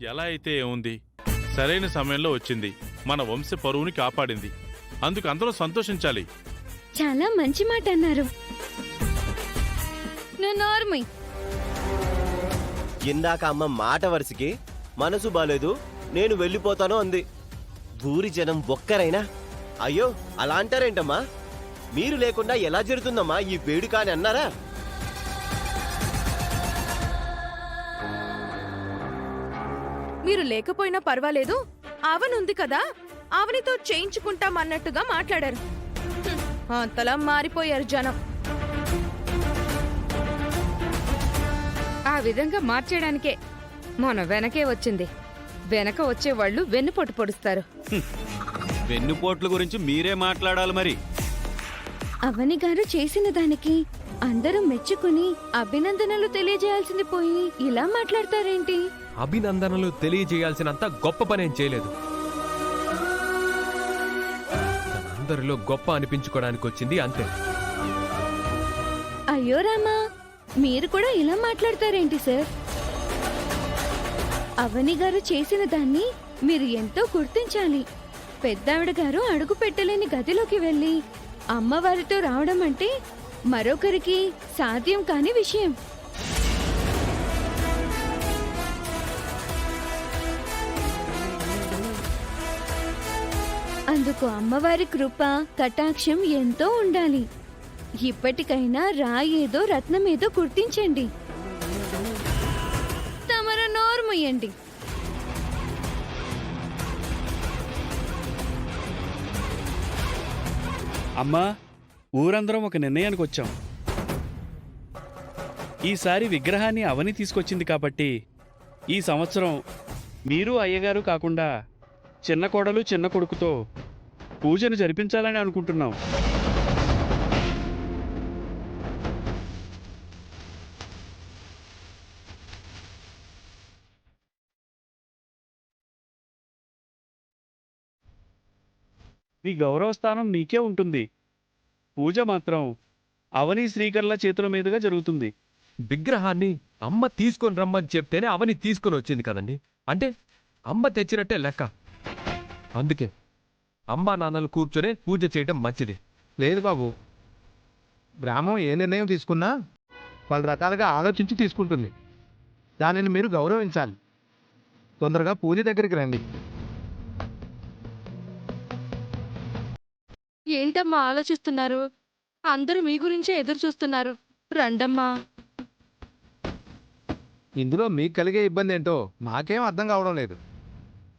ఎలా అయితే ఏముంది, సరైన సమయంలో వచ్చింది, మన వంశ పరువుని కాపాడింది. అందుకు అందరూ సంతోషించాలి. చాలా మంచి మాట అన్నారు. నువ్వు నోర్మి. ఇందాక అమ్మ మాట వరుసకి మనసు బాలేదు, నేను వెళ్ళిపోతాను అంది. ఊరి జనం ఒక్కరైనా అయ్యో అలా అంటారేంటమ్మా, మీరు లేకుండా ఎలా జరుగుతుందమ్మా ఈ వేడుక అని అన్నారా? మీరు లేకపోయినా పర్వాలేదు, ఆవనుంది కదా, ఆవనితో చేయించుకుంటామన్నట్టుగా మాట్లాడారు. అంతలా మారిపోయారు జనం. ఆ విధంగా మార్చేయడానికే మన వెనకే వచ్చింది. వెనక వచ్చేవాళ్లు వెన్నుపోటు పొడుస్తారు. వెన్నుపోట్ల గురించి మీరే మాట్లాడాలి మరి. అవని గారు చేసిన దానికి అందరూ మెచ్చుకుని అభినందనలు తెలియజేయాల్సింది పోయి ఇలా మాట్లాడతారేంటి? అభినందనలు తెలియజేయాల్సినంత గొప్ప పనేం చేయలేదు. అందరిలో గొప్ప అనిపించుకోవడానికి వచ్చింది అంతే. అయ్యో రామా, మీరు కూడా ఇలా మాట్లాడతారేంటి సార్? అవని గారు చేసిన దాన్ని మీరు ఎంతో గుర్తించాలి. పెద్దావిడ గారు అడుగు పెట్టలేని గదిలోకి వెళ్లి అమ్మవారితో రావడం అంటే మరొకరికి సాధ్యం కాని విషయం. అందుకు అమ్మవారి కృప కటాక్షం ఎంతో ఉండాలి. ఇప్పటికైనా రాయేదో రత్నమేదో గుర్తించండి. తమర నోర్ముయ్యండి. అమ్మా, ఊరందరం ఒక నిర్ణయానికి వచ్చాం. ఈసారి విగ్రహాన్ని అవని తీసుకొచ్చింది కాబట్టి ఈ సంవత్సరం మీరు అయ్యగారు కాకుండా చిన్న కోడలు చిన్న కొడుకుతో పూజను జరిపించాలని అనుకుంటున్నాం. నీ గౌరవ స్థానం నీకే ఉంటుంది. పూజ మాత్రం అవని శ్రీకర్ల చేతుల మీదుగా జరుగుతుంది. విగ్రహాన్ని అమ్మ తీసుకొని రమ్మని చెప్తేనే అవని తీసుకొని వచ్చింది కదండి. అంటే అమ్మ తెచ్చినట్టే లెక్క. అందుకే అమ్మా నాన్నలు కూర్చొని పూజ చేయడం మంచిది. లేదు బాబు, గ్రామం ఏ నిర్ణయం తీసుకున్నా పలు రకాలుగా ఆలోచించి తీసుకుంటుంది. దానిని మీరు గౌరవించాలి. తొందరగా పూజ దగ్గరికి రండి. ఏంటమ్మా ఆలోచిస్తున్నారు? అందరూ మీ గురించే ఎదురు చూస్తున్నారు. రండమ్మా. ఇందులో మీకు కలిగే ఇబ్బంది ఏంటో నాకేం అర్థం కావడం లేదు.